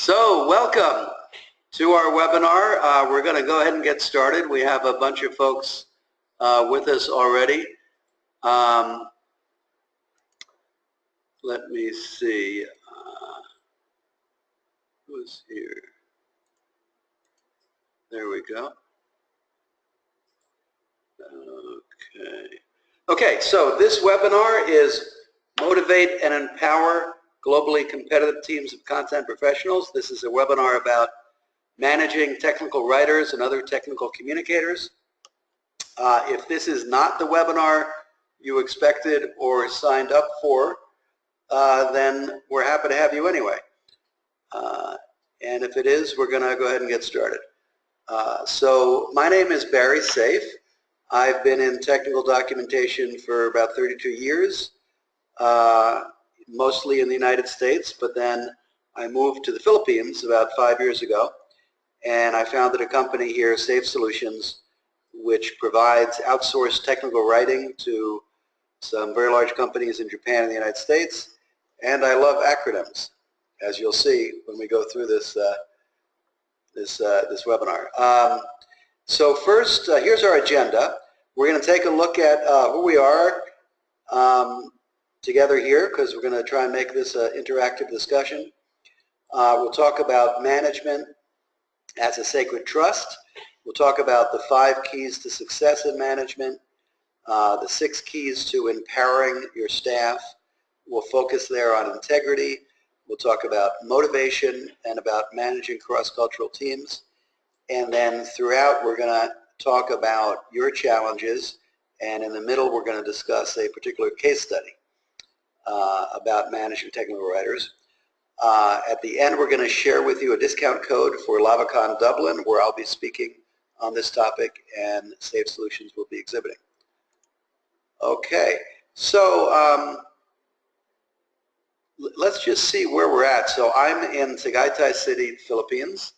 So welcome to our webinar. We're going to go ahead and get started. We have a bunch of folks with us already. Let me see. Who's here? There we go. Okay, so this webinar is Motivate and Empower Globally Competitive Teams of Content Professionals. This is a webinar about managing technical writers and other technical communicators. If this is not the webinar you expected or signed up for, then we're happy to have you anyway. And if it is, we're going to go ahead and get started. So my name is Barry Safe. I've been in technical documentation for about 32 years, mostly in the United States, but then I moved to the Philippines about 5 years ago, and I founded a company here, Safe Solutions, which provides outsourced technical writing to some very large companies in Japan and the United States, and I love acronyms, as you'll see when we go through this this webinar. So first, here's our agenda. We're going to take a look at who we are together here, because we're going to try and make this an interactive discussion. We'll talk about management as a sacred trust. We'll talk about the 5 keys to success in management, the 6 keys to empowering your staff. We'll focus there on integrity. We'll talk about motivation and about managing cross-cultural teams. And then throughout, we're going to talk about your challenges. And in the middle, we're going to discuss a particular case study about managing technical writers. At the end, we're going to share with you a discount code for LavaCon Dublin, where I'll be speaking on this topic, and Safe Solutions will be exhibiting. Okay, so let's just see where we're at. So I'm in Tagaytay City, Philippines,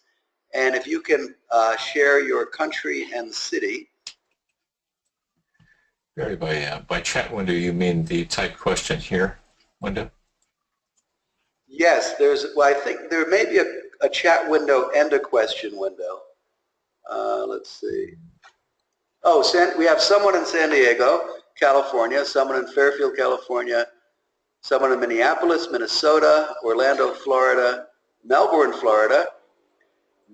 and if you can share your country and city. Barry, by chat window, you mean the type question here window? Yes, well, I think there may be a chat window and a question window. Let's see. Oh, we have someone in San Diego, California, someone in Fairfield, California, someone in Minneapolis, Minnesota, Orlando, Florida, Melbourne, Florida,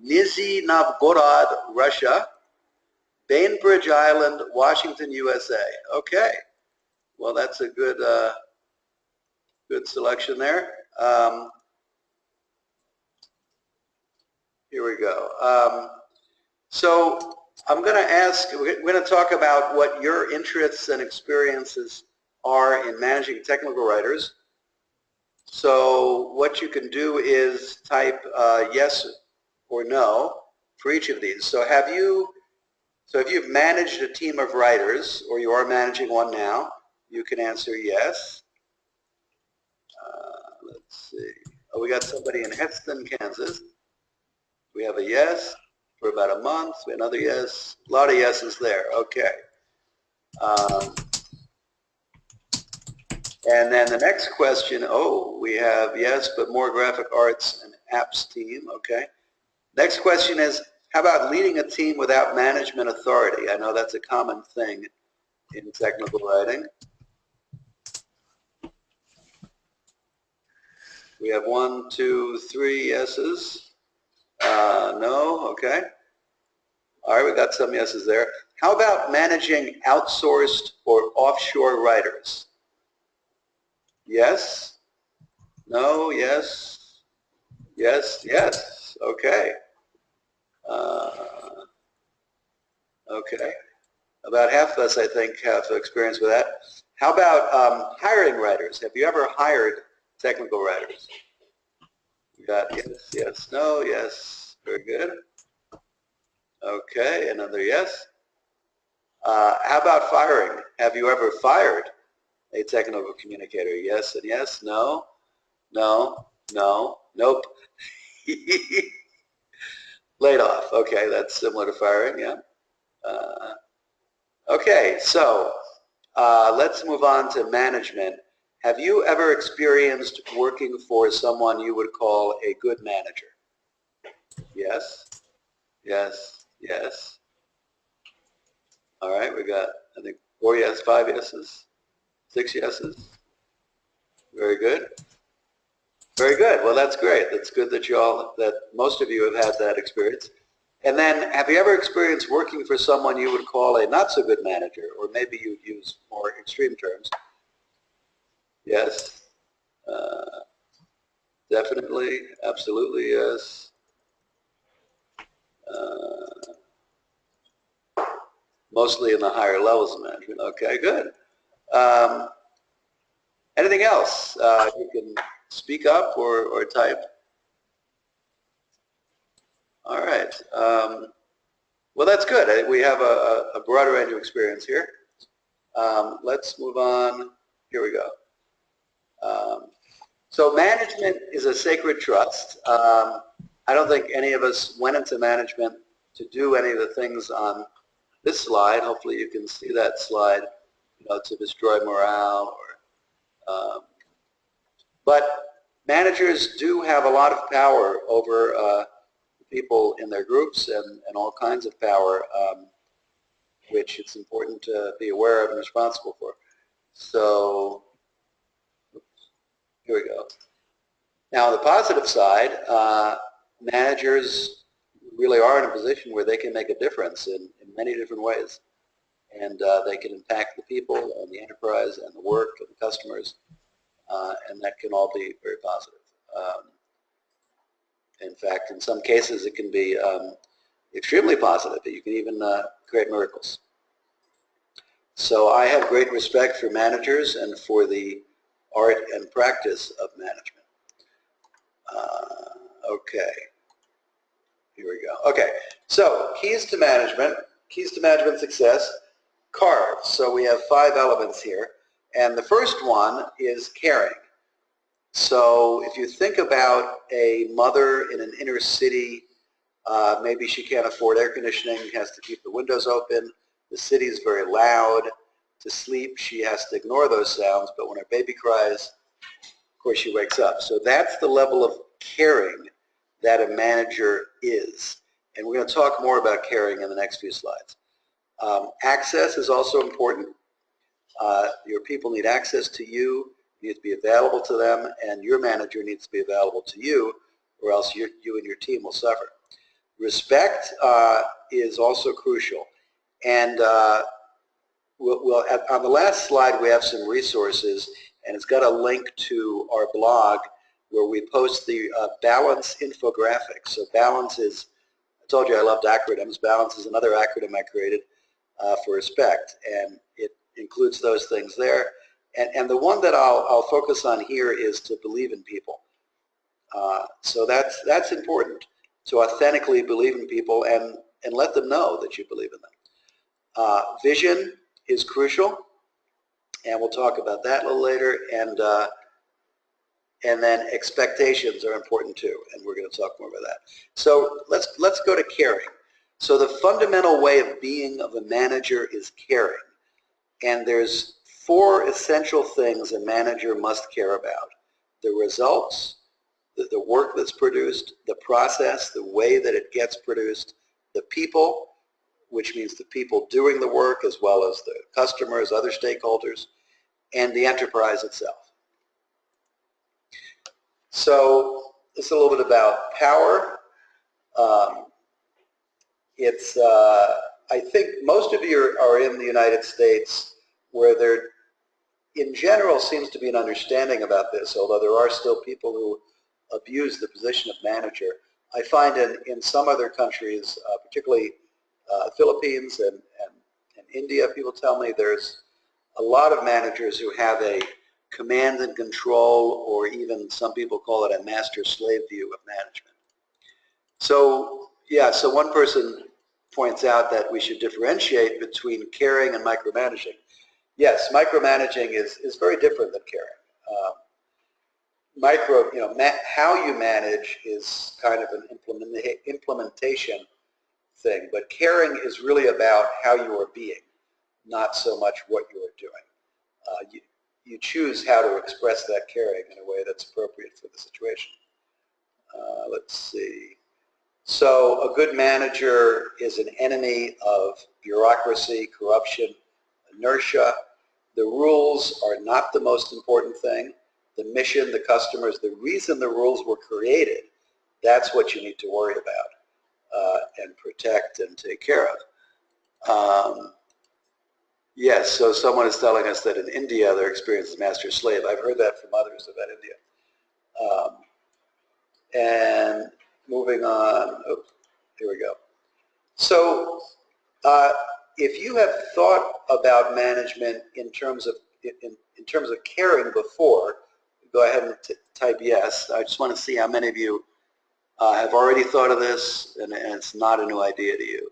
Nizhny Novgorod, Russia, Bainbridge Island, Washington, USA. Okay, well, that's a good good selection there. Here we go. So I'm going to ask, we're going to talk about what your interests and experiences are in managing technical writers. So what you can do is type yes or no for each of these. So if you've managed a team of writers, or you are managing one now, you can answer yes. Let's see. Oh, we got somebody in Heston, Kansas. We have a yes for about a month. We have another yes. A lot of yeses there. Okay. And then the next question, oh, we have yes, but more graphic arts and apps team. Okay. Next question is, how about leading a team without management authority? I know that's a common thing in technical writing. We have 1, 2, 3 yeses. No, okay. All right, we got some yeses there. How about managing outsourced or offshore writers? Yes, no, yes, yes, yes. Okay. Okay. About half of us, I think, have experience with that. How about hiring writers? Have you ever hired technical writers? We got yes, yes, no, yes. Very good. Okay, another yes. How about firing? Have you ever fired a technical communicator? Yes and yes, no, no, no, nope. Laid off. Okay, that's similar to firing, yeah. Okay, so let's move on to management. Have you ever experienced working for someone you would call a good manager? Yes, yes, yes. All right, we got, I think, 4 yes, 5 yeses, 6 yeses. Very good. Very good. Well, that's great. That's good that that most of you have had that experience. And then, have you ever experienced working for someone you would call a not so good manager, or maybe you'd use more extreme terms? Yes. Uh, Definitely. Absolutely. Yes. Uh, Mostly in the higher levels of management. Okay, good. Um, Anything else? You can speak up or type. All right. Well, that's good. We have a broader range of experience here. Let's move on. Here we go. So management is a sacred trust. I don't think any of us went into management to do any of the things on this slide. Hopefully you can see that slide, to destroy morale. But managers do have a lot of power over people in their groups and all kinds of power, which it's important to be aware of and responsible for. So here we go. Now, on the positive side, managers really are in a position where they can make a difference in many different ways. And they can impact the people and the enterprise and the work and the customers, and that can all be very positive. In fact, in some cases, it can be extremely positive. You can even create miracles. So I have great respect for managers and for the art and practice of management. Okay, here we go. Okay, so keys to management success, carved. So we have 5 elements here, and the first one is caring. So if you think about a mother in an inner city, maybe she can't afford air conditioning, has to keep the windows open, the city is very loud. To sleep, she has to ignore those sounds, but when her baby cries, of course she wakes up. So that's the level of caring that a manager is. And we're going to talk more about caring in the next few slides. Access is also important. Your people need access to you, you need to be available to them, and your manager needs to be available to you, or else you and your team will suffer. Respect is also crucial. And on the last slide, we have some resources, and it's got a link to our blog where we post the balance infographic. So balance is, I told you I loved acronyms. Balance is another acronym I created for respect, and it includes those things there. And the one that I'll focus on here is to believe in people. So that's important, to authentically believe in people and let them know that you believe in them. Vision is crucial, and we'll talk about that a little later. And then expectations are important too, and we're going to talk more about that. So let's go to caring. So the fundamental way of being of a manager is caring. And there's 4 essential things a manager must care about: the results, the work that's produced, the process, the way that it gets produced, the people, which means the people doing the work as well as the customers, other stakeholders, and the enterprise itself. So it's a little bit about power. I think most of you are in the United States, where there in general seems to be an understanding about this, although there are still people who abuse the position of manager. I find in some other countries, particularly Philippines and India, people tell me there's a lot of managers who have a command and control, or even some people call it a master-slave view of management. So, yeah, so one person points out that we should differentiate between caring and micromanaging. Yes, micromanaging is very different than caring. How you manage is kind of an implementation thing, but caring is really about how you are being, not so much what you are doing. You choose how to express that caring in a way that's appropriate for the situation. Let's see. So a good manager is an enemy of bureaucracy, corruption, inertia. The rules are not the most important thing. The mission, the customers, the reason the rules were created, that's what you need to worry about and protect and take care of. Yes, so someone is telling us that in India their experience is master-slave. I've heard that from others about India. And moving on, oops, here we go. So if you have thought about management in terms of caring before, go ahead and type yes. I just want to see how many of you have already thought of this, and it's not a new idea to you.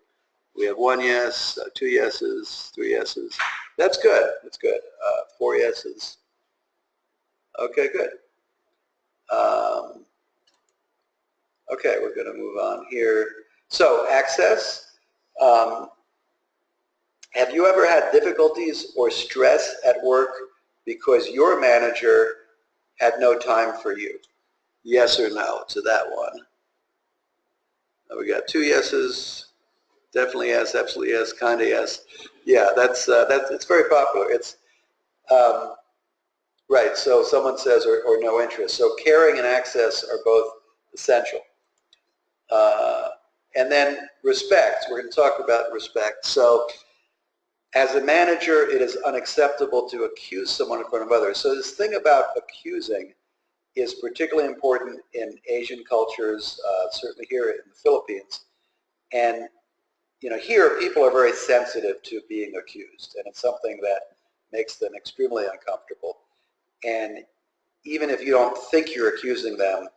We have 1 yes, 2 yeses, 3 yeses. That's good. That's good. 4 yeses. Okay, good. Okay, we're going to move on here. So, access. Have you ever had difficulties or stress at work because your manager had no time for you? Yes or no to that one? We got 2 yeses. Definitely yes, absolutely yes, kind of yes. Yeah, that's it's very popular. It's right. So someone says or no interest. So caring and access are both essential. And then respect. We're going to talk about respect. So as a manager, it is unacceptable to accuse someone in front of others. So this thing about accusing is particularly important in Asian cultures, certainly here in the Philippines. And here people are very sensitive to being accused, and it's something that makes them extremely uncomfortable. And even if you don't think you're accusing them,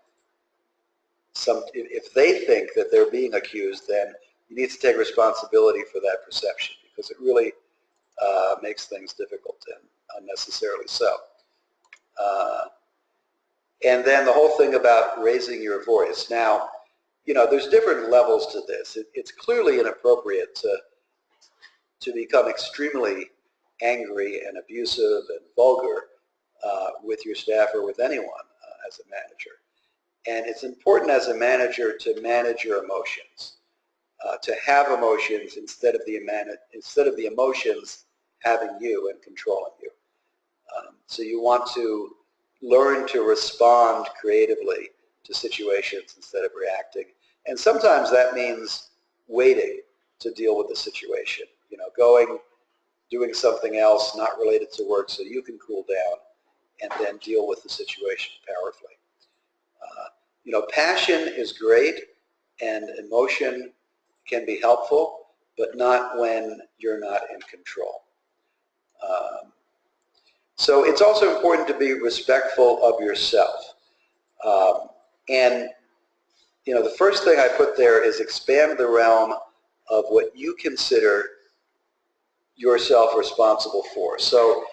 if they think that they're being accused, then you need to take responsibility for that perception, because it really makes things difficult and unnecessarily so. And then the whole thing about raising your voice. Now, there's different levels to this. It's clearly inappropriate to become extremely angry and abusive and vulgar with your staff or with anyone as a manager. And it's important as a manager to manage your emotions, to have emotions instead of the emotions having you and controlling you. So you want to learn to respond creatively to situations instead of reacting. And sometimes that means waiting to deal with the situation, doing something else not related to work so you can cool down and then deal with the situation powerfully. Passion is great and emotion can be helpful, but not when you're not in control. So it's also important to be respectful of yourself. And the first thing I put there is expand the realm of what you consider yourself responsible for. So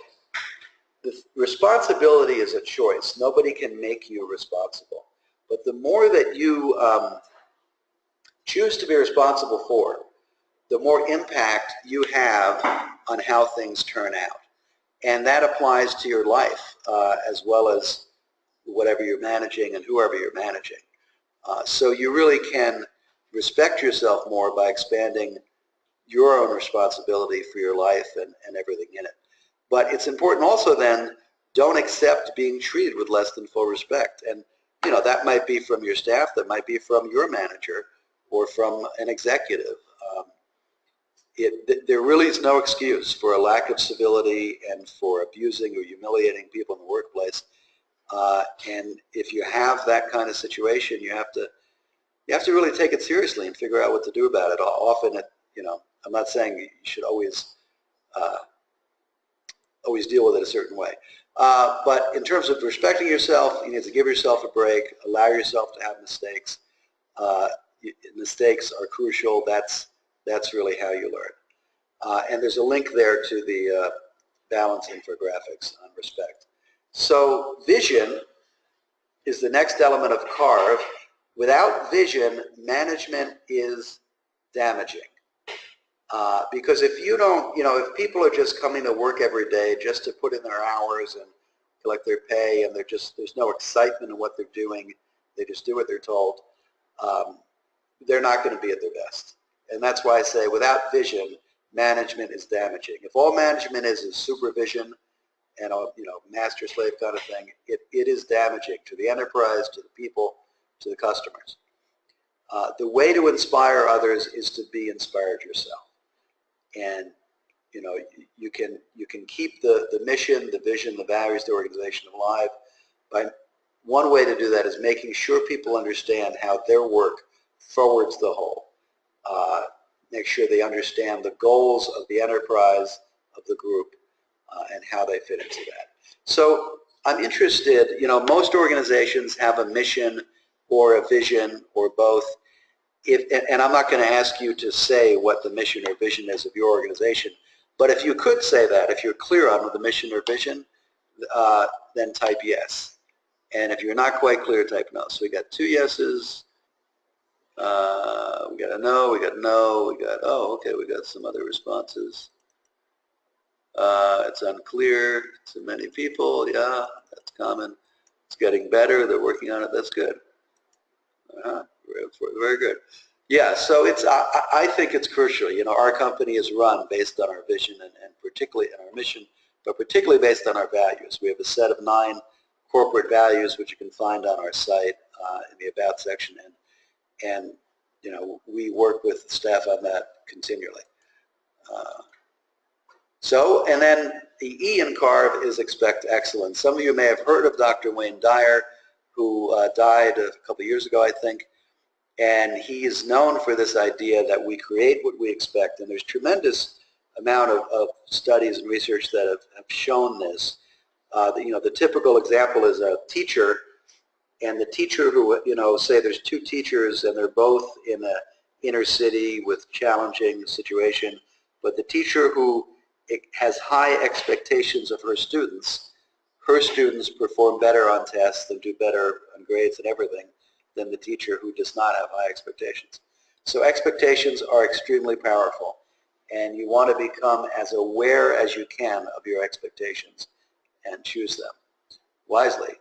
the responsibility is a choice. Nobody can make you responsible. But the more that you choose to be responsible for, the more impact you have on how things turn out. And that applies to your life as well as whatever you're managing and whoever you're managing. So you really can respect yourself more by expanding your own responsibility for your life and everything in it. But it's important also then, don't accept being treated with less than full respect. And that might be from your staff, that might be from your manager, or from an executive. There really is no excuse for a lack of civility and for abusing or humiliating people in the workplace. And if you have that kind of situation, you have to really take it seriously and figure out what to do about it. Often, I'm not saying you should always deal with it a certain way. But in terms of respecting yourself, you need to give yourself a break, allow yourself to have mistakes. Mistakes are crucial. That's really how you learn. And there's a link there to the balance infographics on respect. So vision is the next element of CARVE. Without vision, management is damaging. Because if you don't, if people are just coming to work every day just to put in their hours and collect their pay, and there's no excitement in what they're doing, they just do what they're told, they're not going to be at their best. And that's why I say without vision, management is damaging. If all management is supervision and a master-slave kind of thing, it is damaging to the enterprise, to the people, to the customers. The way to inspire others is to be inspired yourself. And you can keep the mission, the vision, the values, the organization alive. By one way to do that is making sure people understand how their work forwards the whole. Make sure they understand the goals of the enterprise, of the group, and how they fit into that. So I'm interested, most organizations have a mission or a vision or both. And I'm not going to ask you to say what the mission or vision is of your organization, but if you could say that, if you're clear on the mission or vision, then type yes. And if you're not quite clear, type no. So we got 2 yeses. We got a no, we got no, we got, okay, we got some other responses. It's unclear to many people. Yeah, that's common. It's getting better. They're working on it. That's good. Very good. Yeah, so I think it's crucial. Our company is run based on our vision and particularly in our mission, but particularly based on our values. We have a set of 9 corporate values which you can find on our site in the About section, and we work with staff on that continually. And then the E in CARB is expect excellence. Some of you may have heard of Dr. Wayne Dyer, who died a couple of years ago, I think, and he is known for this idea that we create what we expect, and there's tremendous amount of studies and research that have shown this. The typical example is a teacher, and the teacher who, say there's 2 teachers and they're both in the inner city with challenging situation, but the teacher who has high expectations of her students perform better on tests and do better on grades and everything than the teacher who does not have high expectations. So expectations are extremely powerful, and you want to become as aware as you can of your expectations and choose them wisely.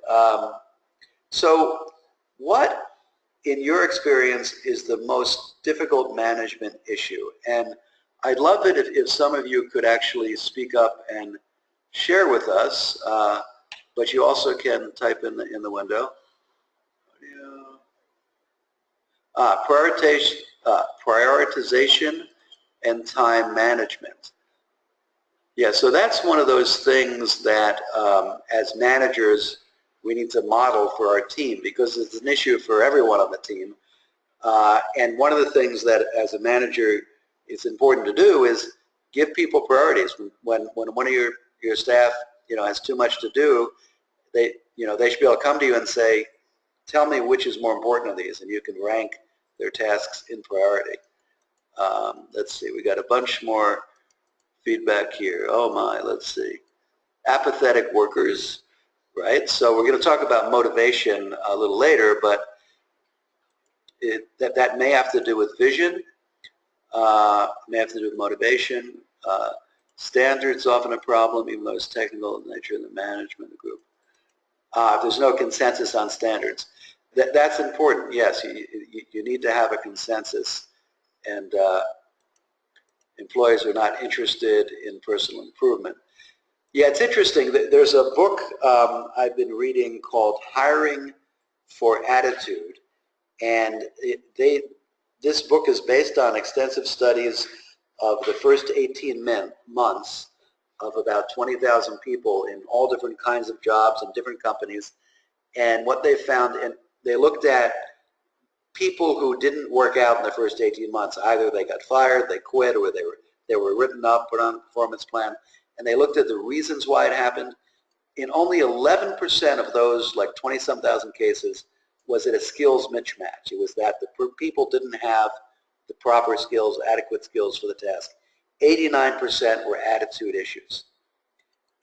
So what, in your experience, is the most difficult management issue? And I'd love it if some of you could actually speak up and share with us, but you also can type in the window. Prioritization and time management. Yeah, so that's one of those things that as managers we need to model for our team, because it's an issue for everyone on the team. And one of the things that as a manager it's important to do is give people priorities. When one of your staff has too much to do, they should be able to come to you and say, tell me which is more important of these, and you can rank their tasks in priority. Let's see, we got a bunch more feedback here. Oh my, let's see. Apathetic workers, right? So we're going to talk about motivation a little later, but that may have to do with vision, may have to do with motivation. Standards often a problem, even though it's technical in nature in the management group. If there's no consensus on standards. That's important, yes. You need to have a consensus, and employees are not interested in personal improvement. Yeah, it's interesting. There's a book I've been reading called Hiring for Attitude, and this book is based on extensive studies of the first 18 months of about 20,000 people in all different kinds of jobs and different companies. And what they found, and they looked at people who didn't work out in the first 18 months. Either they got fired, they quit, or they were written up, put on a performance plan. And they looked at the reasons why it happened. In only 11% of those, like 20-some thousand cases, was it a skills mismatch. It was that the people didn't have the proper skills, adequate skills for the task. 89% were attitude issues.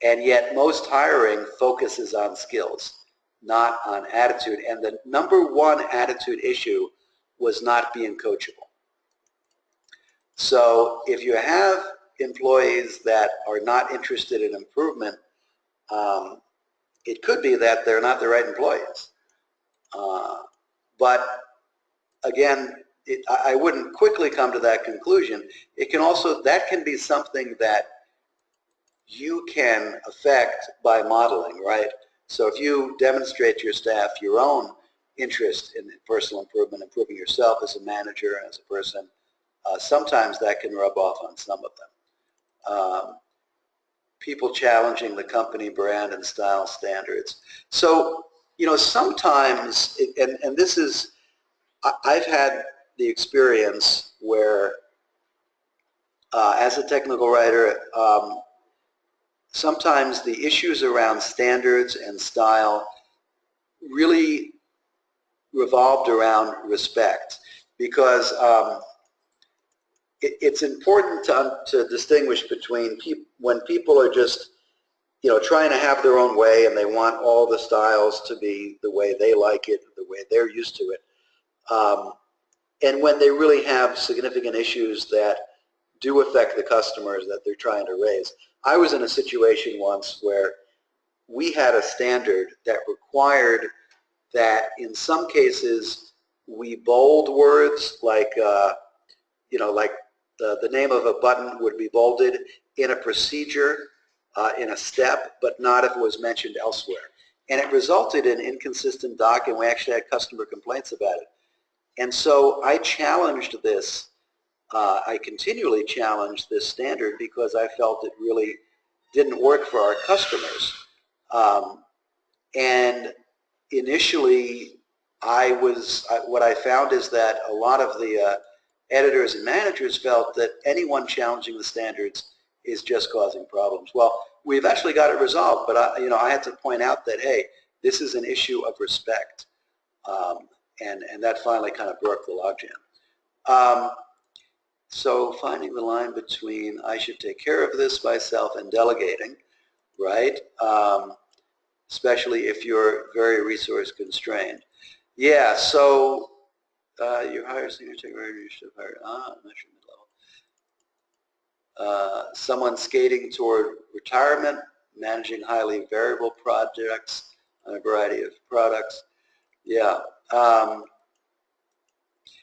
And yet most hiring focuses on skills, not on attitude. And the #1 attitude issue was not being coachable. So if you have employees that are not interested in improvement, it could be that they're not the right employees. But again, I wouldn't quickly come to that conclusion. It can also, that can be something that you can affect by modeling, right? So if you demonstrate to your staff your own interest in personal improvement, improving yourself as a manager and as a person, sometimes that can rub off on some of them. People challenging the company brand and style standards. So, you know, sometimes, and this is, I've had the experience where, as a technical writer, sometimes the issues around standards and style really revolved around respect, because it's important to distinguish between when people are just, you know, trying to have their own way and they want all the styles to be the way they like it, the way they're used to it, and when they really have significant issues that do affect the customers that they're trying to raise. I was in a situation once where we had a standard that required that in some cases we bold words like, you know, like the name of a button would be bolded in a procedure, in a step, but not if it was mentioned elsewhere. And it resulted in inconsistent doc, and we actually had customer complaints about it. And so I challenged this. I continually challenged this standard because I felt it really didn't work for our customers. And initially, what I found is that a lot of the editors and managers felt that anyone challenging the standards is just causing problems. Well, we've actually got it resolved, but I had to point out that, hey, this is an issue of respect. And that finally kind of broke the logjam. So finding the line between I should take care of this myself and delegating, right? Especially if you're very resource constrained. Yeah, so you hire senior tech writer, you should hire, I'm not sure mid-level. Someone skating toward retirement, managing highly variable projects on a variety of products. Yeah.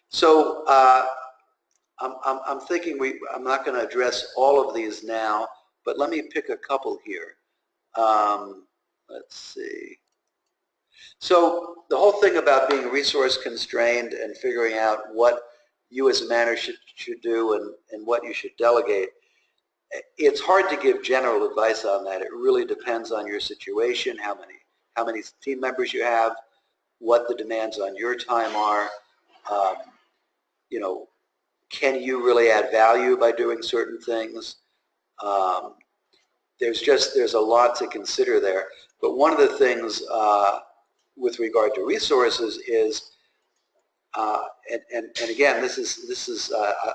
So I'm thinking I'm not going to address all of these now, but let me pick a couple here. Let's see. So the whole thing about being resource constrained and figuring out what you as a manager should do and what you should delegate, it's hard to give general advice on that. It really depends on your situation, how many team members you have, what the demands on your time are. You know, can you really add value by doing certain things? There's a lot to consider there. But one of the things with regard to resources is, and again, this is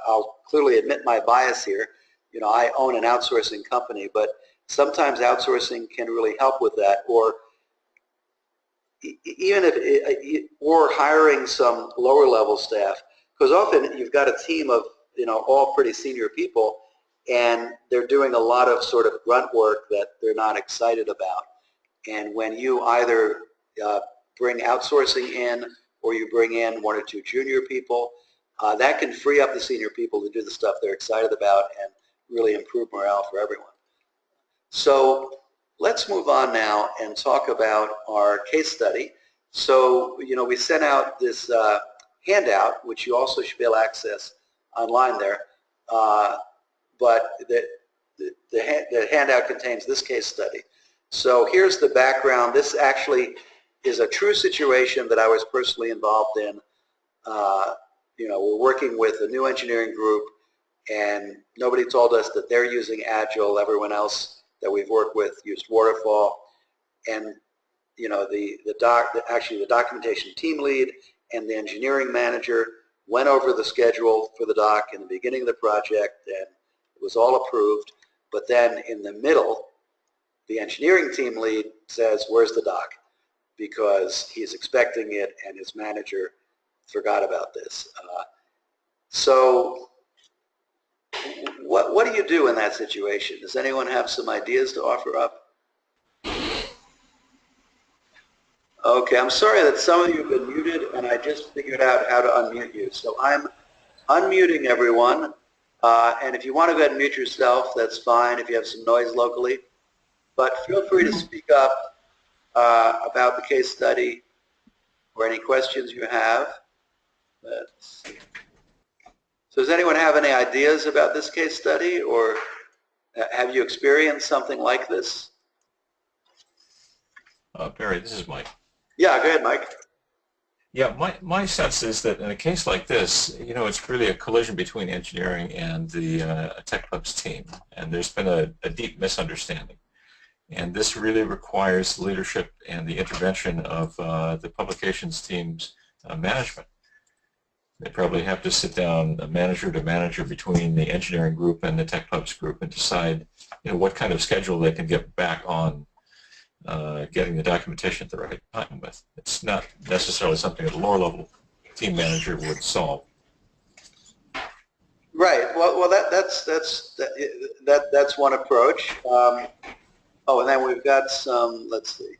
I'll clearly admit my bias here. You know, I own an outsourcing company, but sometimes outsourcing can really help with that, or even if, or hiring some lower level staff, because often you've got a team of, you know, all pretty senior people, and they're doing a lot of sort of grunt work that they're not excited about. And when you either bring outsourcing in or you bring in one or two junior people, that can free up the senior people to do the stuff they're excited about and really improve morale for everyone. So let's move on now and talk about our case study. So, you know, we sent out this handout, which you also should be able to access online there, but the handout contains this case study. So here's the background. This actually is a true situation that I was personally involved in. You know, we're working with a new engineering group, and nobody told us that they're using Agile. Everyone else that we've worked with used Waterfall. And, you know, actually the documentation team lead and the engineering manager went over the schedule for the doc in the beginning of the project, and it was all approved. But then in the middle, the engineering team lead says, where's the doc? Because he's expecting it and his manager forgot about this. So what do you do in that situation? Does anyone have some ideas to offer up? Okay, I'm sorry that some of you have been muted, and I just figured out how to unmute you. So I'm unmuting everyone, and if you want to go ahead and mute yourself, that's fine if you have some noise locally. But feel free to speak up about the case study or any questions you have. Let's see. So does anyone have any ideas about this case study, or have you experienced something like this? Barry, this is Mike. Yeah, go ahead, Mike. Yeah, my sense is that in a case like this, it's really a collision between engineering and the Tech Club's team, and there's been a deep misunderstanding. And this really requires the leadership and the intervention of the publications team's management. They probably have to sit down manager to manager between the engineering group and the Tech Clubs group and decide what kind of schedule they can get back on getting the documentation at the right time with. It's not necessarily something that a lower level team manager would solve. Right. Well, that's one approach. Oh, and then we've got some. Let's see.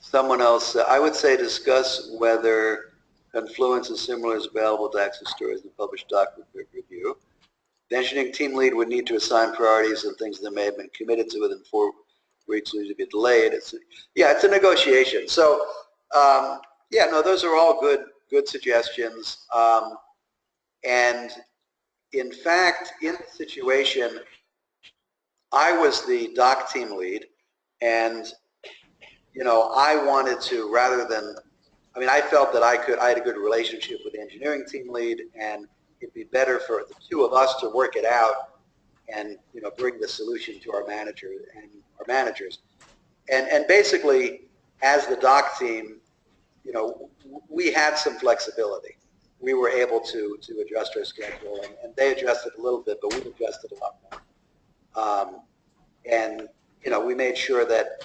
Someone else. I would say discuss whether Confluence and similar is available to access stories and published document review. The engineering team lead would need to assign priorities and things that may have been committed to within 4 weeks would be delayed. It's a negotiation. So yeah, no, those are all good suggestions. And in fact, in the situation, I was the doc team lead, and I wanted to, rather than, I felt that I had a good relationship with the engineering team lead, and it'd be better for the two of us to work it out and bring the solution to our manager and our managers. And basically, as the doc team, we had some flexibility. We were able to adjust our schedule, and they adjusted a little bit, but we adjusted a lot more. And we made sure that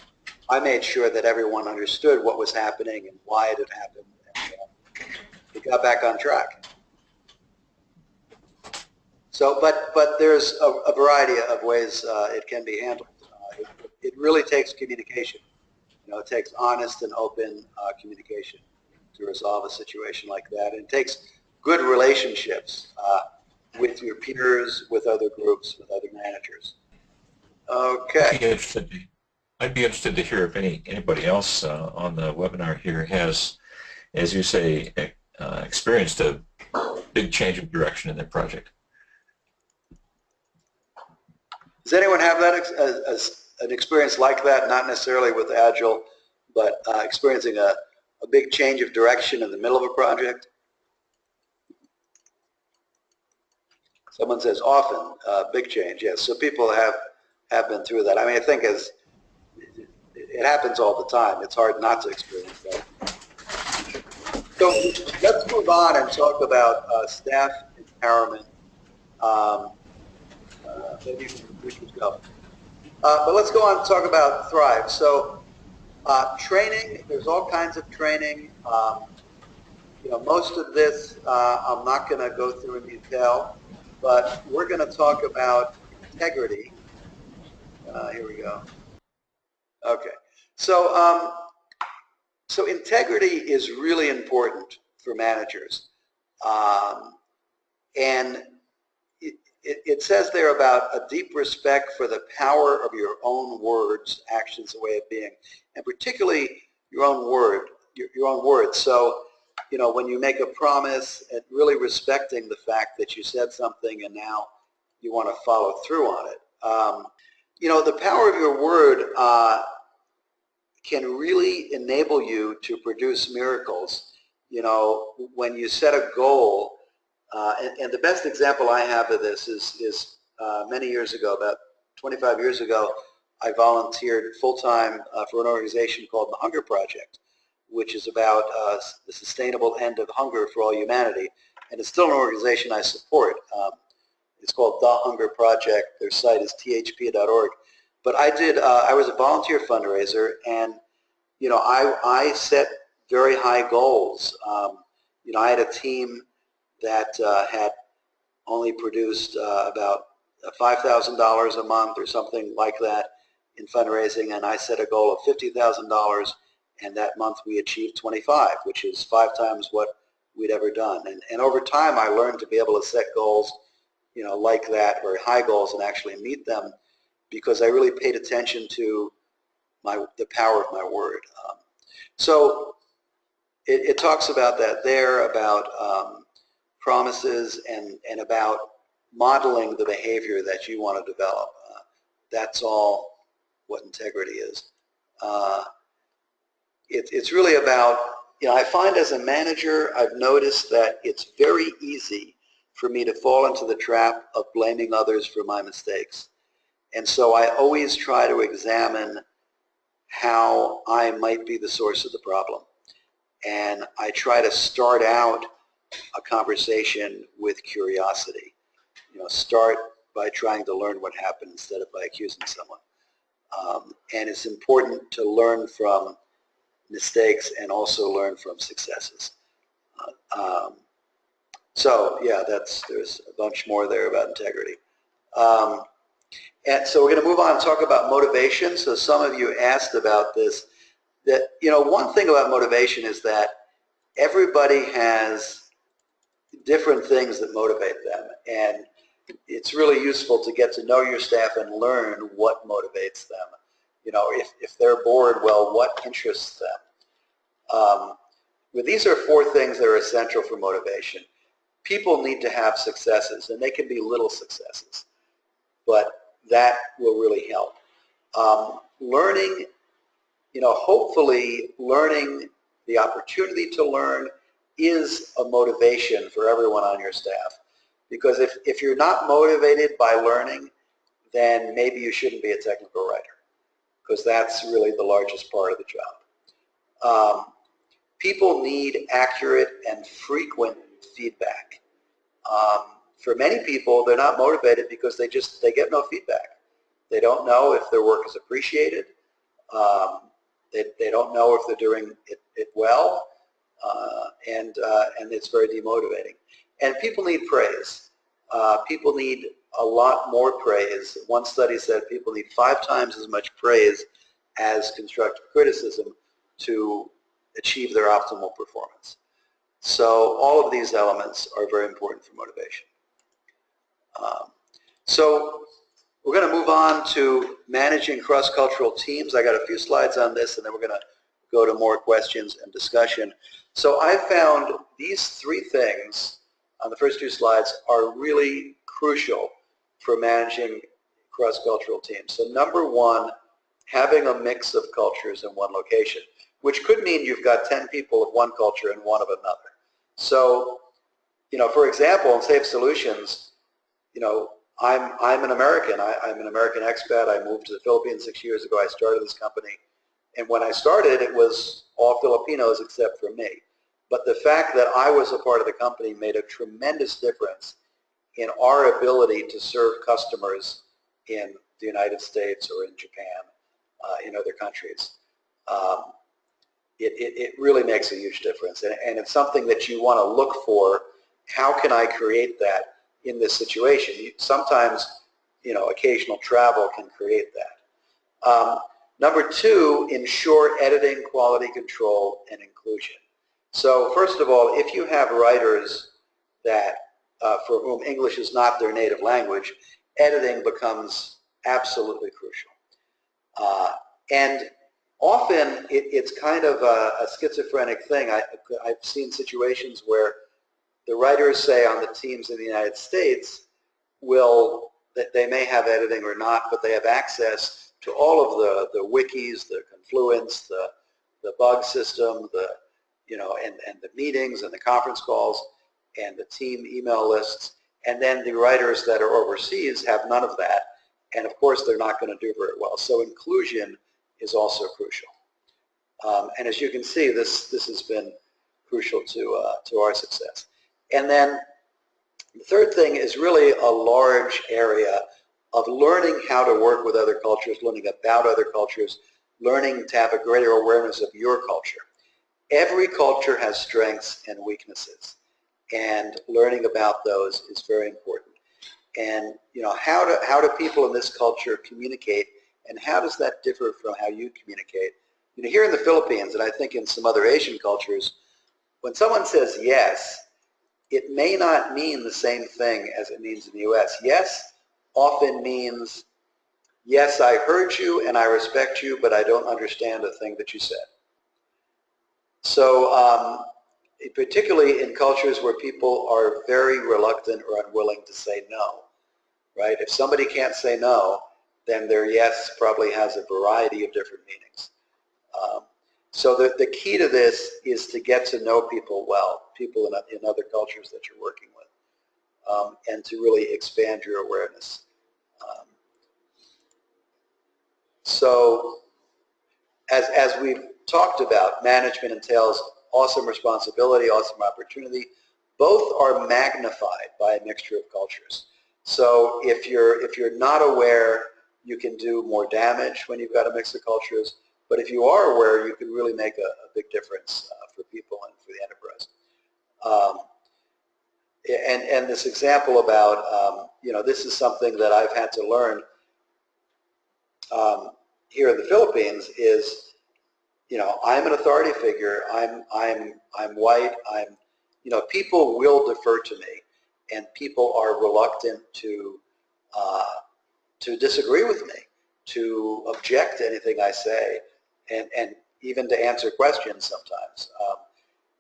I made sure that everyone understood what was happening and why it had happened, and we got back on track. So, but there's a variety of ways it can be handled. It really takes communication. It takes honest and open communication to resolve a situation like that. And it takes good relationships with your peers, with other groups, with other managers. Okay. I'd be interested to hear if anybody else on the webinar here has, as you say, experienced a big change of direction in their project. Does anyone have that an experience like that? Not necessarily with Agile, but experiencing a big change of direction in the middle of a project? Someone says often, big change. Yes, so people have been through that. I think it happens all the time. It's hard not to experience that. So let's move on and talk about staff empowerment. Maybe we can go. But let's go on and talk about Thrive. So training, there's all kinds of training. Most of this I'm not going to go through in detail, but we're going to talk about integrity. Here we go. Okay. So so integrity is really important for managers. And it says there about a deep respect for the power of your own words, actions, and way of being, and particularly your own word, your own words. So, when you make a promise, and really respecting the fact that you said something and now you want to follow through on it. The power of your word can really enable you to produce miracles. When you set a goal, and the best example I have of this is many years ago, about 25 years ago, I volunteered full-time for an organization called the Hunger Project, which is about the sustainable end of hunger for all humanity. And it's still an organization I support. It's called The Hunger Project. Their site is thp.org. But I was a volunteer fundraiser, and I set very high goals. I had a team that had only produced about $5,000 a month or something like that. in fundraising, and I set a goal of $50,000, and that month we achieved 25, which is 5 times what we'd ever done. And over time, I learned to be able to set goals, like that, very high goals, and actually meet them, because I really paid attention to the power of my word. So it talks about that there, about promises and about modeling the behavior that you want to develop. That's all what integrity is. It's really about, I find as a manager, I've noticed that it's very easy for me to fall into the trap of blaming others for my mistakes. And so I always try to examine how I might be the source of the problem. And I try to start out a conversation with curiosity. Start by trying to learn what happened instead of by accusing someone. And it's important to learn from mistakes and also learn from successes. So yeah, there's a bunch more there about integrity. And so we're going to move on and talk about motivation. So some of you asked about this. That, one thing about motivation is that everybody has different things that motivate them. And it's really useful to get to know your staff and learn what motivates them. If they're bored, well, what interests them? Well, these are 4 things that are essential for motivation. People need to have successes, and they can be little successes, but that will really help. Learning, hopefully learning, the opportunity to learn is a motivation for everyone on your staff. Because if you're not motivated by learning, then maybe you shouldn't be a technical writer, because that's really the largest part of the job. People need accurate and frequent feedback. For many people, they're not motivated because they get no feedback. They don't know if their work is appreciated. They don't know if they're doing it well, and it's very demotivating. And people need praise. People need a lot more praise. One study said people need 5 times as much praise as constructive criticism to achieve their optimal performance. So all of these elements are very important for motivation. So we're going to move on to managing cross-cultural teams. I got a few slides on this, and then we're going to go to more questions and discussion. So I found these 3 things on the first 2 slides are really crucial for managing cross-cultural teams. So number 1, having a mix of cultures in one location, which could mean you've got 10 people of one culture and 1 of another. So, for example, in Safe Solutions, I'm an American. I'm an American expat. I moved to the Philippines 6 years ago. I started this company. And when I started, it was all Filipinos except for me. But the fact that I was a part of the company made a tremendous difference in our ability to serve customers in the United States or in Japan, in other countries. It really makes a huge difference. And it's something that you want to look for. How can I create that in this situation? Sometimes, occasional travel can create that. Number 2, ensure editing, quality control, and inclusion. So first of all, if you have writers that for whom English is not their native language, editing becomes absolutely crucial. And often it's kind of a schizophrenic thing. I've seen situations where the writers, say, on the teams in the United States that they may have editing or not, but they have access to all of the wikis, the Confluence, the bug system, and the meetings and the conference calls and the team email lists. And then the writers that are overseas have none of that. And of course, they're not going to do very well. So inclusion is also crucial. And as you can see, this has been crucial to our success. And then the third thing is really a large area of learning how to work with other cultures, learning about other cultures, learning to have a greater awareness of your culture. Every culture has strengths and weaknesses, and learning about those is very important. And how do people in this culture communicate and how does that differ from how you communicate? You know, here in the Philippines, and I think in some other Asian cultures, when someone says yes, it may not mean the same thing as it means in the U.S. Yes often means, yes, I heard you and I respect you, but I don't understand a thing that you said. So particularly in cultures where people are very reluctant or unwilling to say no, right? If somebody can't say no, then their yes probably has a variety of different meanings. So the key to this is to get to know people well, people in other cultures that you're working with, and to really expand your awareness. So as we've talked about, management entails awesome responsibility, awesome opportunity. Both are magnified by a mixture of cultures. So if you're not aware, you can do more damage when you've got a mix of cultures. But if you are aware, you can really make a big difference for people and for the enterprise. And this example about, this is something that I've had to learn here in the Philippines is, I'm an authority figure. I'm white. People will defer to me, and people are reluctant to disagree with me, to object to anything I say, and even to answer questions sometimes.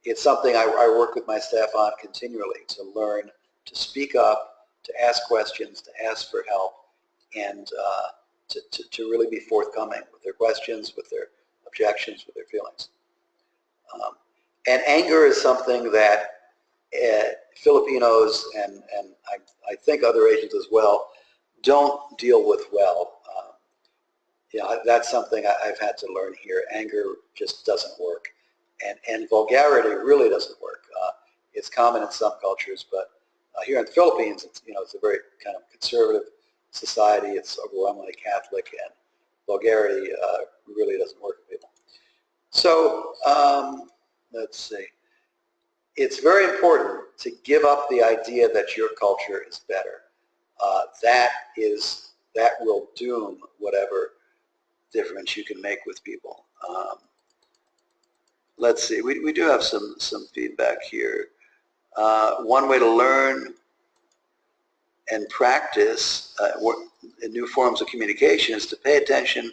It's something I work with my staff on continually, to learn to speak up, to ask questions, to ask for help, and to really be forthcoming with their questions, with their objections, with their feelings. And anger is something that Filipinos and I think other Asians as well don't deal with well. That's something I've had to learn here. Anger just doesn't work. And vulgarity really doesn't work. It's common in some cultures, but here in the Philippines, it's a very kind of conservative society. It's overwhelmingly Catholic, and vulgarity really doesn't work for people. So let's see. It's very important to give up the idea that your culture is better. That will doom whatever difference you can make with people. Let's see. We do have some feedback here. One way to learn and practice new forms of communication is to pay attention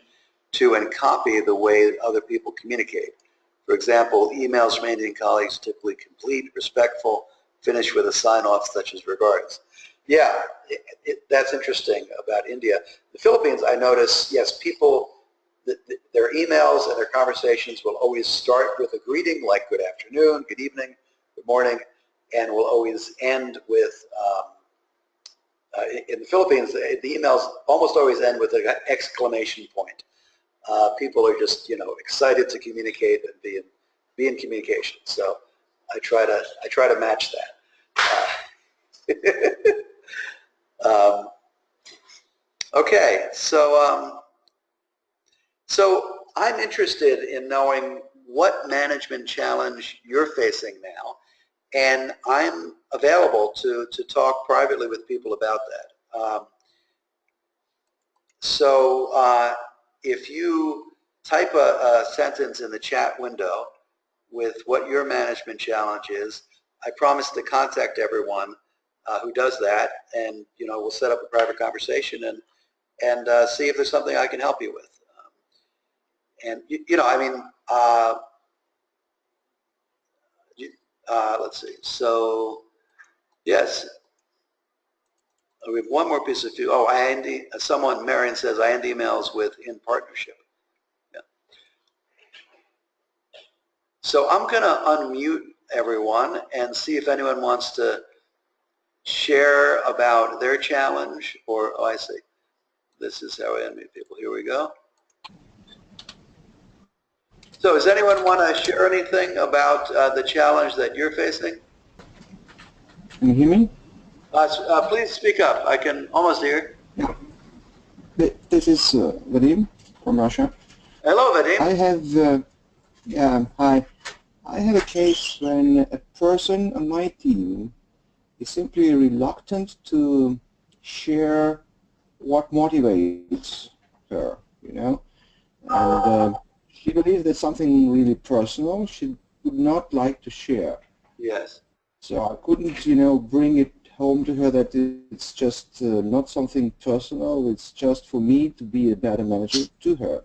to and copy the way other people communicate. For example, emails from Indian colleagues typically complete, respectful, finish with a sign-off such as regards. Yeah, that's interesting about India. The Philippines, I notice, yes, people, their emails and their conversations will always start with a greeting like good afternoon, good evening, good morning, and will always end with, in the Philippines, the emails almost always end with an exclamation point. People are just, excited to communicate and be in communication. So I try to match that. Okay, so I'm interested in knowing what management challenge you're facing now, and I'm available to talk privately with people about that. If you type a sentence in the chat window with what your management challenge is, I promise to contact everyone who does that, and we'll set up a private conversation and see if there's something I can help you with. Let's see. So, yes. We have one more piece of feedback. Oh, Marion says, I end emails with in partnership. Yeah. So I'm going to unmute everyone and see if anyone wants to share about their challenge, or, I see. This is how I unmute people. Here we go. So does anyone want to share anything about the challenge that you're facing? Can you hear me? Please speak up. I can almost hear. Yeah. This is Vadim from Russia. Hello, Vadim. Hi. I have a case when a person on my team is simply reluctant to share what motivates her. you know. And she believes that's something really personal. She would not like to share. Yes. So I couldn't, bring it home to her that it's just not something personal. It's just for me to be a better manager to her.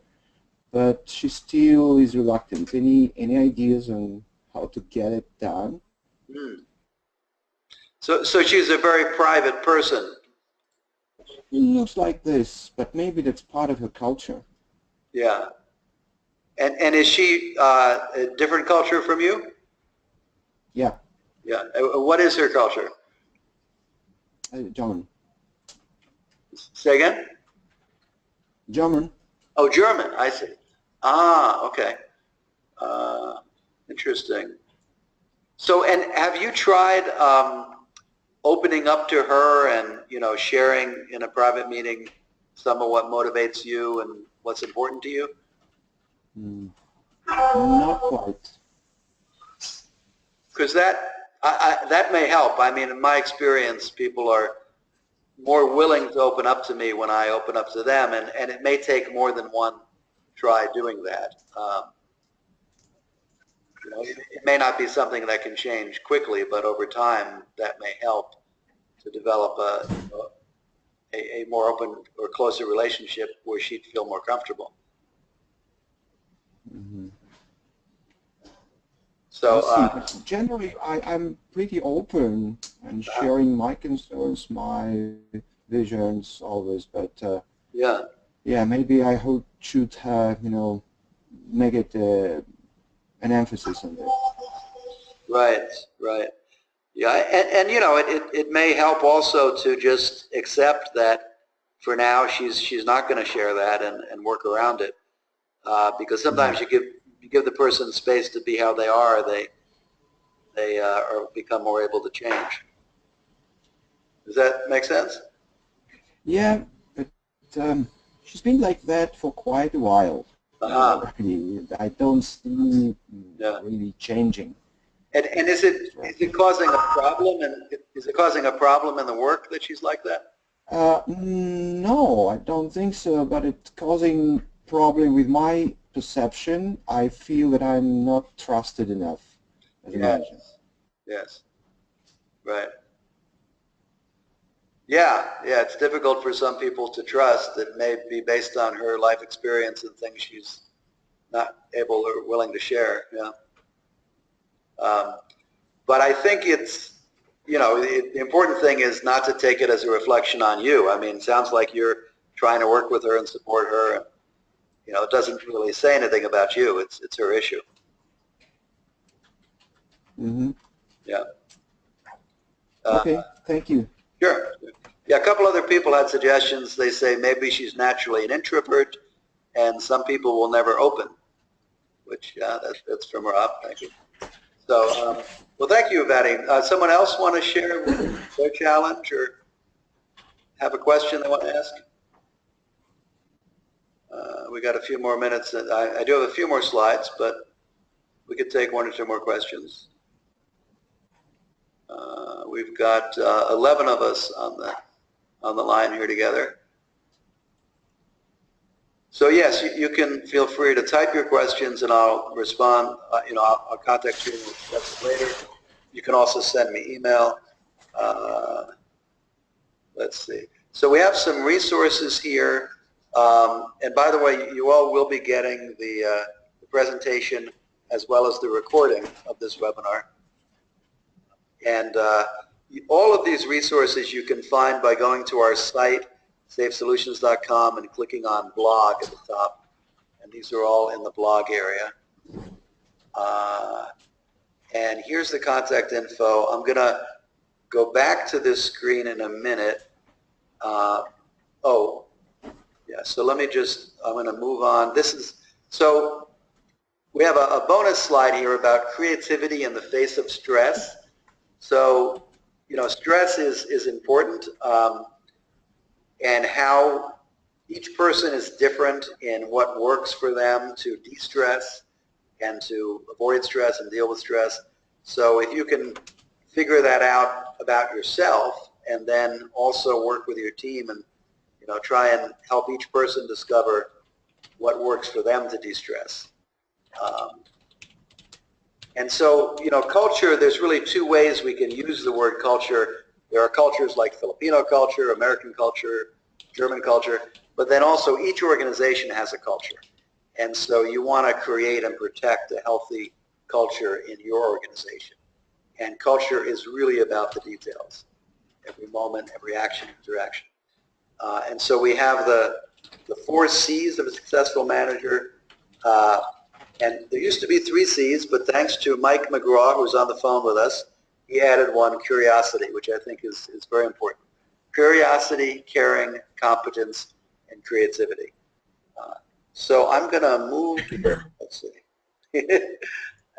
But she still is reluctant. Any ideas on how to get it done? Hmm. So she's a very private person. It looks like this, but maybe that's part of her culture. Yeah. And is she a different culture from you? Yeah, Yeah. What is her culture? German. Say again? German. Oh, German. I see. Ah, okay. Uh, Interesting. So, and have you tried opening up to her and, sharing in a private meeting some of what motivates you and what's important to you? Mm, not quite. Because that may help. I mean, in my experience, people are more willing to open up to me when I open up to them, and it may take more than one try doing that. It may not be something that can change quickly, but over time, that may help to develop a more open or closer relationship where she'd feel more comfortable. Hmm. I So, see. But generally, I'm pretty open and sharing my concerns, my visions always. But yeah, yeah, maybe should have, make it an emphasis on this. right, right. Yeah, and it may help also to just accept that for now she's not going to share that and work around it, because Hmm. sometimes you give the person space to be how they are, they are become more able to change. Does that make sense? Yeah, but she's been like that for quite a while Uh-huh. already. I don't see Yeah. really changing. And is it causing a problem? And is it causing a problem in the work that she's like that? No, I don't think so, but it's causing problem with my perception. I feel that I'm not trusted enough as a Yes. manager. Yes. Right. Yeah. Yeah. It's difficult for some people to trust. It may be based on her life experience and things she's not able or willing to share. Yeah. Um, but I think the important thing is not to take it as a reflection on you. I mean, it sounds like you're trying to work with her and support her. And, it doesn't really say anything about you. It's her issue. Hmm. Yeah. Uh, Okay, thank you. sure. Yeah, a couple other people had suggestions. They say maybe she's naturally an introvert, and some people will never open, which that's from Rob. Thank you. So, well, thank you, Betty. Someone else want to share their challenge or have a question they want to ask? We got a few more minutes. I do have a few more slides, but we could take one or two more questions. We've got 11 of us on the line here together. So yes, you can feel free to type your questions and I'll respond. I'll contact you and we'll discuss it later. You can also send me email. Let's see. So we have some resources here. And by the way, you all will be getting the presentation as well as the recording of this webinar. And all of these resources you can find by going to our site, safesolutions.com, and clicking on blog at the top. And these are all in the blog area. And here's the contact info. I'm going to go back to this screen in a minute. Yeah, so let me I'm going to move on. So we have a bonus slide here about creativity in the face of stress. So, stress is important, and how each person is different in what works for them to de-stress and to avoid stress and deal with stress. So if you can figure that out about yourself and then also work with your team and try and help each person discover what works for them to de-stress. And so, you know, culture, there's really two ways we can use the word culture. There are cultures like Filipino culture, American culture, German culture, but then also each organization has a culture. And so you want to create and protect a healthy culture in your organization. And culture is really about the details, every moment, every action, interaction. And so we have the 4 C's of a successful manager. And there used to be 3 C's, but thanks to Mike McGraw, who's on the phone with us, he added one, curiosity, which I think is very important. Curiosity, caring, competence, and creativity. So I'm going to move, let's see.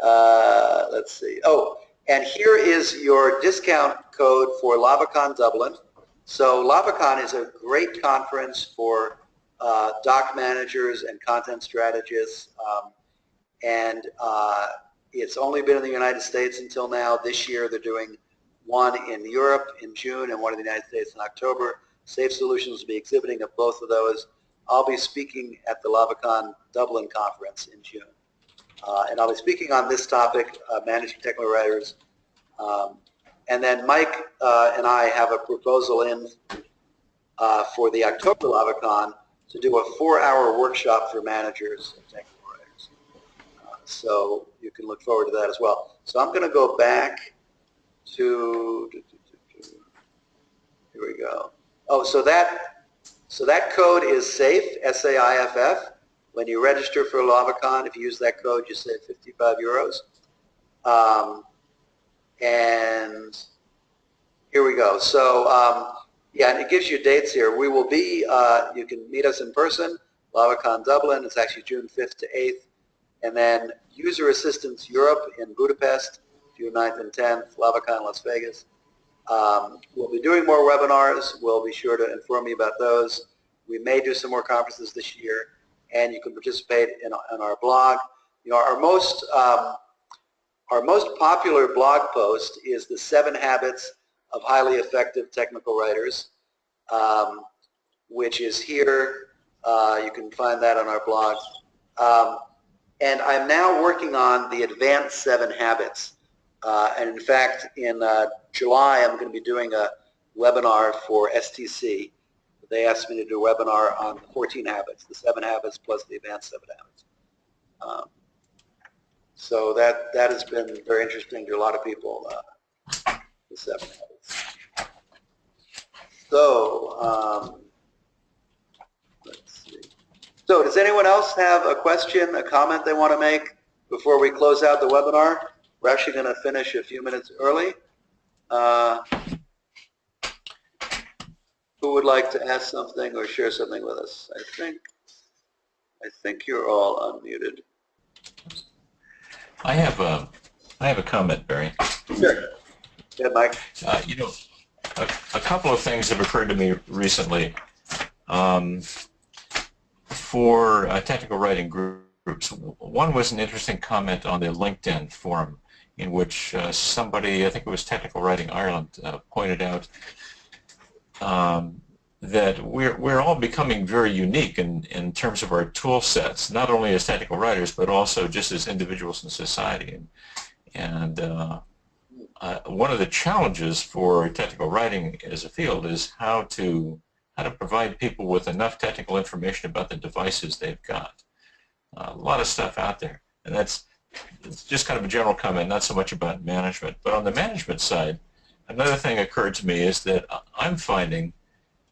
Let's see. Oh, and here is your discount code for LavaCon Dublin. So LavaCon is a great conference for doc managers and content strategists. And it's only been in the United States until now. This year they're doing one in Europe in June and one in the United States in October. Safe Solutions will be exhibiting at both of those. I'll be speaking at the LavaCon Dublin conference in June. And I'll be speaking on this topic, managing technical writers. And then Mike and I have a proposal in for the October LavaCon to do a 4-hour workshop for managers and technical writers. So you can look forward to that as well. So I'm going to go back to, here we go. Oh, so that code is SAIFF, S-A-I-F-F. When you register for LavaCon, if you use that code, you save 55 euros. And here we go. So yeah, and it gives you dates here. We will be, you can meet us in person, LavaCon Dublin. It's actually June 5th to 8th. And then User Assistance Europe in Budapest, June 9th and 10th, LavaCon Las Vegas. We'll be doing more webinars. We'll be sure to inform you about those. We may do some more conferences this year, and you can participate in our blog. You know, our most popular blog post is the 7 Habits of Highly Effective Technical Writers, which is here. You can find that on our blog. And I'm now working on the Advanced 7 Habits. And in fact, in July, I'm going to be doing a webinar for STC. They asked me to do a webinar on the 14 habits, the 7 habits plus the Advanced 7 habits. So that has been very interesting to a lot of people, the 7 habits. So let's see. So does anyone else have a question, a comment they want to make before we close out the webinar? We're actually going to finish a few minutes early. Who would like to ask something or share something with us? I think you're all unmuted. I have a comment, Barry. Sure. Yeah, Mike. You know, a couple of things have occurred to me recently for technical writing groups. One was an interesting comment on the LinkedIn forum in which somebody, I think it was Technical Writing Ireland, pointed out that we're all becoming very unique in terms of our tool sets, not only as technical writers, but also just as individuals in society. And one of the challenges for technical writing as a field is how to provide people with enough technical information about the devices they've got. A lot of stuff out there, and it's just kind of a general comment, not so much about management. But on the management side, another thing occurred to me is that I'm finding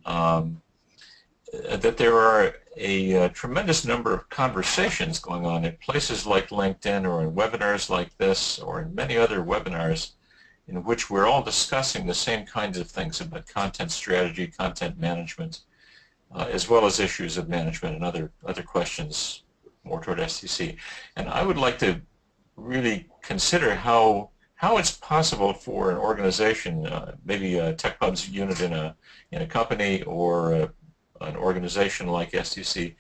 that there are a tremendous number of conversations going on at places like LinkedIn or in webinars like this or in many other webinars in which we're all discussing the same kinds of things about content strategy, content management, as well as issues of management and other questions more toward STC. And I would like to really consider how it's possible for an organization, maybe a TechPub's unit in a company or an organization like STC,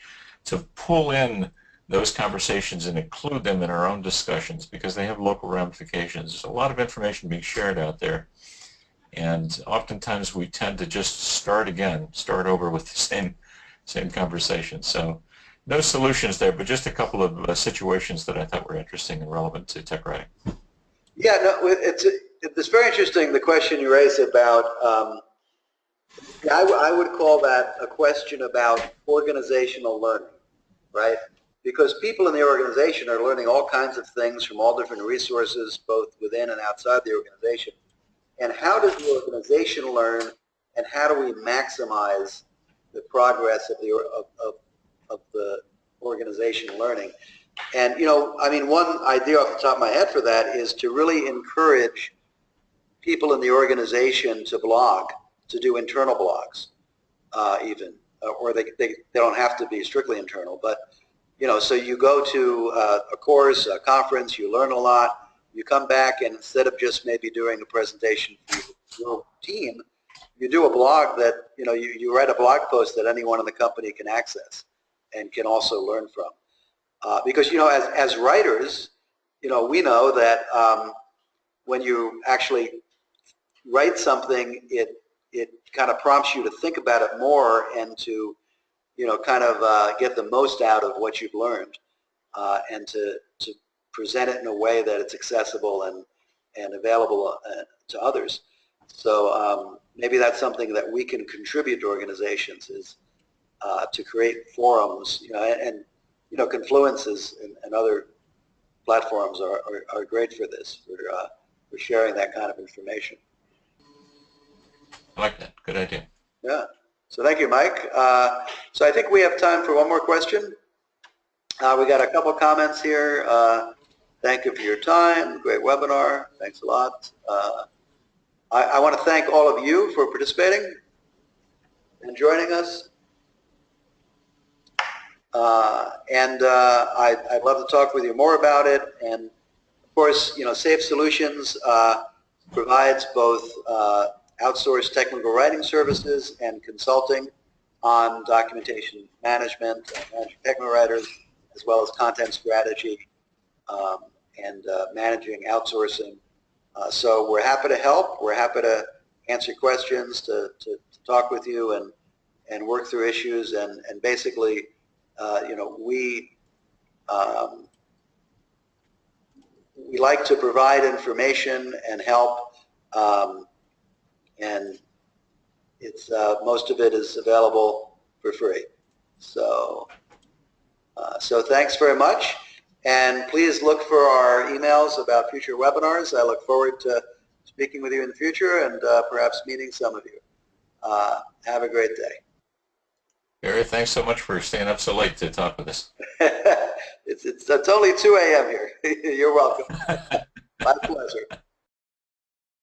to pull in those conversations and include them in our own discussions because they have local ramifications. There's a lot of information being shared out there, and oftentimes we tend to just start over with the same conversation. So No solutions there, but just a couple of situations that I thought were interesting and relevant to tech writing. Yeah, no, it's very interesting, the question you raised about, I would call that a question about organizational learning, right? Because people in the organization are learning all kinds of things from all different resources, both within and outside the organization. And how does the organization learn, and how do we maximize the progress of the organization learning? And, you know, I mean, one idea off the top of my head for that is to really encourage people in the organization to blog, to do internal blogs, even, or they don't have to be strictly internal, but, you know, so you go to a course, a conference, you learn a lot, you come back, and instead of just maybe doing a presentation for your team, you do a blog that, you know, you write a blog post that anyone in the company can access and can also learn from. Because, you know, as writers, you know, we know that when you actually write something, it kind of prompts you to think about it more and to, you know, kind of get the most out of what you've learned, and to present it in a way that it's accessible and available to others. So maybe that's something that we can contribute to organizations, is to create forums, you know, and you know, Confluences and other platforms are great for this, for sharing that kind of information. I like that. Good idea. Yeah. So thank you, Mike. So I think we have time for one more question. We got a couple comments here. Thank you for your time. Great webinar. Thanks a lot. I want to thank all of you for participating and joining us. I'd love to talk with you more about it. And of course, you know, Safe Solutions provides both outsourced technical writing services and consulting on documentation management, managing technical writers, as well as content strategy, and managing outsourcing. So we're happy to help. We're happy to answer questions, to talk with you and work through issues. And basically, you know, we like to provide information and help, and it's most of it is available for free. So thanks very much, and please look for our emails about future webinars. I look forward to speaking with you in the future and perhaps meeting some of you. Have a great day. Barry, thanks so much for staying up so late to talk with us. It's only 2 a.m. here. You're welcome. My pleasure.